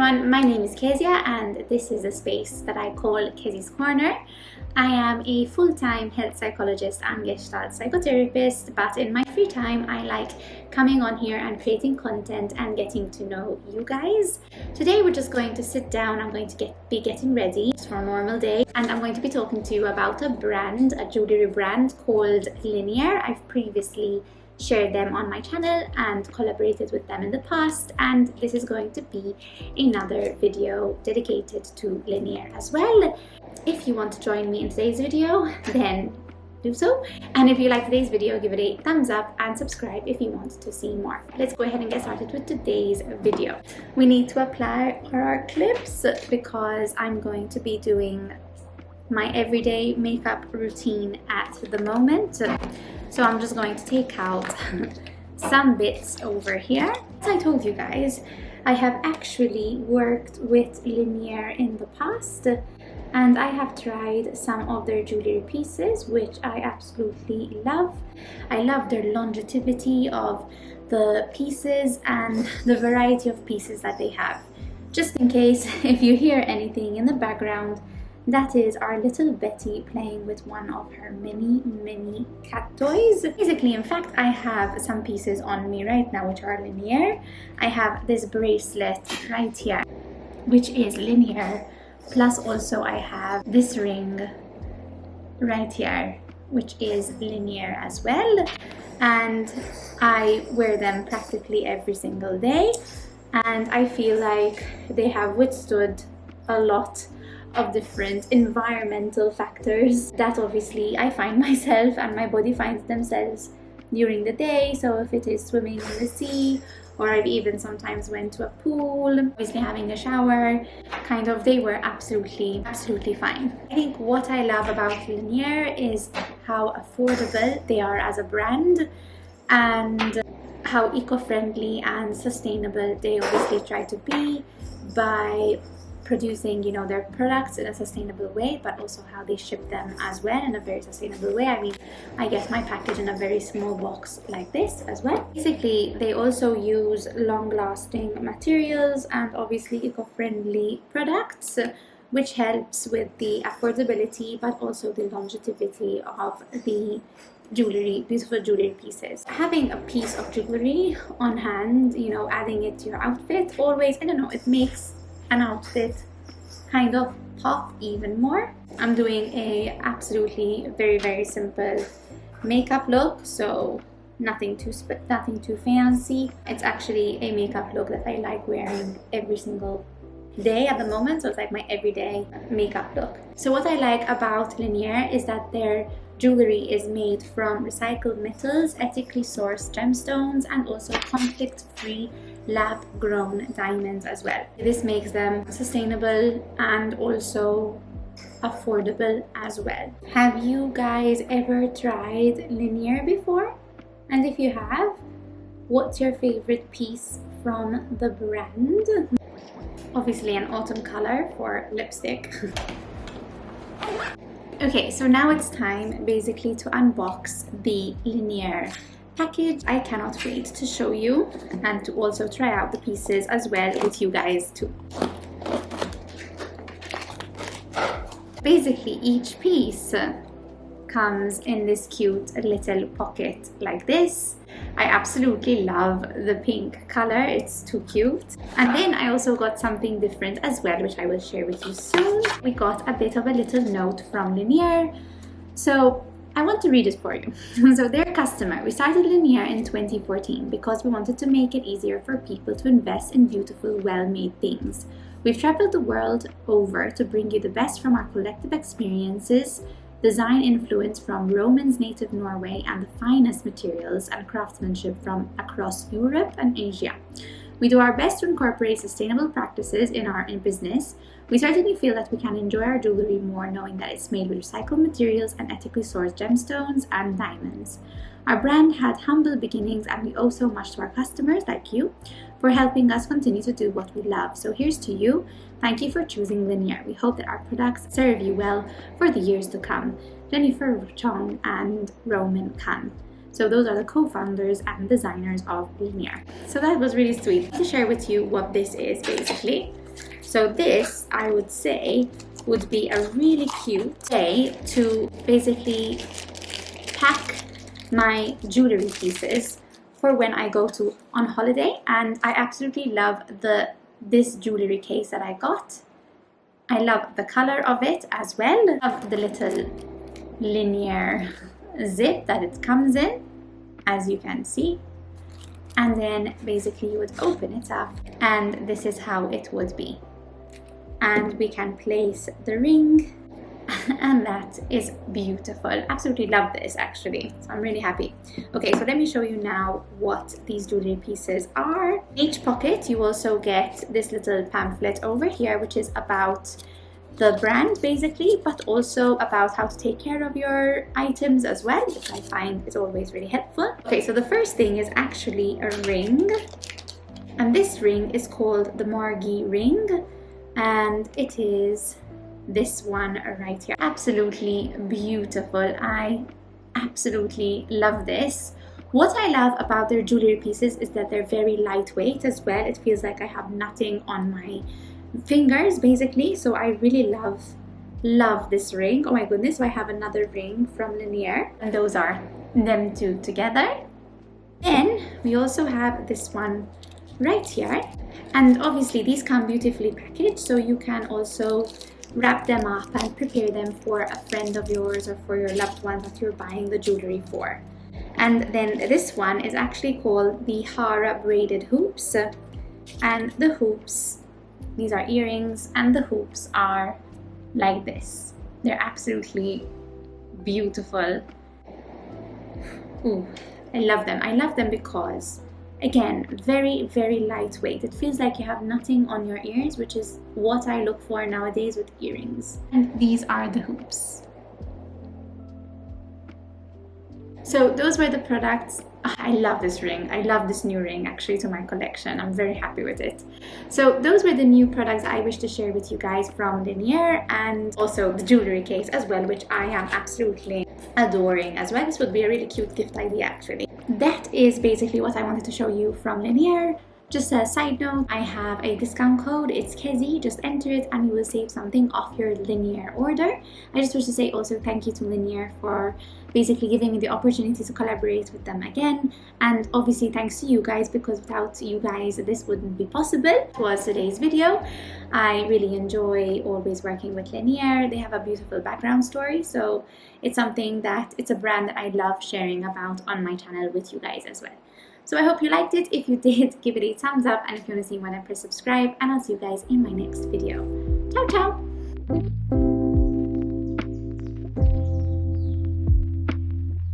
everyone, my name is KEZZIE and this is a space that I call KEZZIE's Corner. I am a full-time health psychologist and Gestalt psychotherapist, but in my free time I like coming on here and creating content and getting to know you guys. Today we're just going to sit down. I'm going to be getting ready for a normal day, and I'm going to be talking to you about a brand, a jewelry brand called Linjer. I've previously shared them on my channel and collaborated with them in the past, and this is going to be another video dedicated to Linjer as well. If you want to join me in today's video, then do so, and if you like today's video, give it a thumbs up and subscribe if you want to see more. Let's go ahead and get started with today's video. We need to apply our clips because I'm going to be doing my everyday makeup routine at the moment. So I'm just going to take out some bits over here. As I told you guys, I have actually worked with Linjer in the past, and I have tried some of their jewelry pieces, which I absolutely love. I love their longevity of the pieces and the variety of pieces that they have. Just in case if you hear anything in the background, that is our little Betty playing with one of her many cat toys. Basically, in fact, I have some pieces on me right now which are Linjer. I have this bracelet right here, which is Linjer. Plus also I have this ring right here, which is Linjer as well. And I wear them practically every single day. And I feel like they have withstood a lot of different environmental factors that obviously I find myself and my body finds themselves during the day. So if it is swimming in the sea, or I've even sometimes went to a pool, obviously having a shower, they were absolutely fine. I think what I love about Linjer is how affordable they are as a brand, and how eco-friendly and sustainable they obviously try to be by producing, their products in a sustainable way, but also how they ship them as well in a very sustainable way. I mean, I get my package in a very small box like this as well. Basically, they also use long-lasting materials and obviously eco-friendly products, which helps with the affordability but also the longevity of the jewelry, beautiful jewelry pieces. Having a piece of jewelry on hand, adding it to your outfit always, I don't know, it makes an outfit kind of pop even more. I'm doing a absolutely very simple makeup look, so nothing too fancy. It's actually a makeup look that I like wearing every single day at the moment, so it's like my everyday makeup look. So what I like about Linjer is that their jewelry is made from recycled metals, ethically sourced gemstones, and also conflict-free lab-grown diamonds as well. This makes them sustainable and also affordable as well. Have you guys ever tried Linjer before? And if you have, what's your favorite piece from the brand? Obviously an autumn color for lipstick. Okay, so now it's time basically to unbox the Linjer package. I cannot wait to show you and to also try out the pieces as well with you guys too. Basically, each piece comes in this cute little pocket like this. I absolutely love the pink color, it's too cute. And then I also got something different as well, which I will share with you soon. We got a bit of a little note from Linjer, so I want to read it for you. So, dear customer, we started Linjer in 2014 because we wanted to make it easier for people to invest in beautiful, well-made things. We've traveled the world over to bring you the best from our collective experiences, design influence from Roman's native Norway, and the finest materials and craftsmanship from across Europe and Asia. We do our best to incorporate sustainable practices in our business. We certainly feel that we can enjoy our jewelry more knowing that it's made with recycled materials and ethically sourced gemstones and diamonds. Our brand had humble beginnings, and we owe so much to our customers like you for helping us continue to do what we love. So here's to you. Thank you for choosing Linjer. We hope that our products serve you well for the years to come. Jennifer Chong and Roman Khan. So those are the co-founders and designers of Linjer. So that was really sweet to share with you what this is basically. So this, I would say, would be a really cute way to basically pack my jewelry pieces for when I go on holiday. And I absolutely love this jewelry case that I got. I love the color of it as well. I love the little Linjer zip that it comes in, as you can see. And then basically you would open it up and this is how it would be. And we can place the ring and that is beautiful. Absolutely love this actually, so I'm really happy. Okay, so let me show you now what these jewelry pieces are. In each pocket you also get this little pamphlet over here, which is about the brand basically, but also about how to take care of your items as well, which I find is always really helpful. Okay, so the first thing is actually a ring, and this ring is called the Margit ring, and it is this one right here. Absolutely beautiful. I absolutely love this. What I love about their jewelry pieces is that they're very lightweight as well. It feels like I have nothing on my fingers basically, so I really love this ring. Oh my goodness, so I have another ring from Linjer, and those are them two together. Then we also have this one right here, and obviously these come beautifully packaged, so you can also wrap them up and prepare them for a friend of yours or for your loved one that you're buying the jewelry for. And then this one is actually called the Hera braided hoops, and the hoops, these are earrings, and the hoops are like this. They're absolutely beautiful. Ooh, I love them. I love them because, again, very, very lightweight. It feels like you have nothing on your ears, which is what I look for nowadays with earrings. And these are the hoops. So those were the products. I love this ring. I love this new ring actually to my collection. I'm very happy with it. So those were the new products I wish to share with you guys from Linjer, and also the jewelry case as well, which I am absolutely adoring as well. This would be a really cute gift idea actually. That is basically what I wanted to show you from Linjer. Just a side note, I have a discount code, it's KEZZIE, just enter it and you will save something off your Linjer order. I just wish to say also thank you to Linjer for basically giving me the opportunity to collaborate with them again, and obviously thanks to you guys, because without you guys this wouldn't be possible. It was today's video. I really enjoy always working with Linjer. They have a beautiful background story, so it's something that, it's a brand that I love sharing about on my channel with you guys as well. So I hope you liked it. If you did, give it a thumbs up, and if you want to see more, then press subscribe, and I'll see you guys in my next video. Ciao ciao!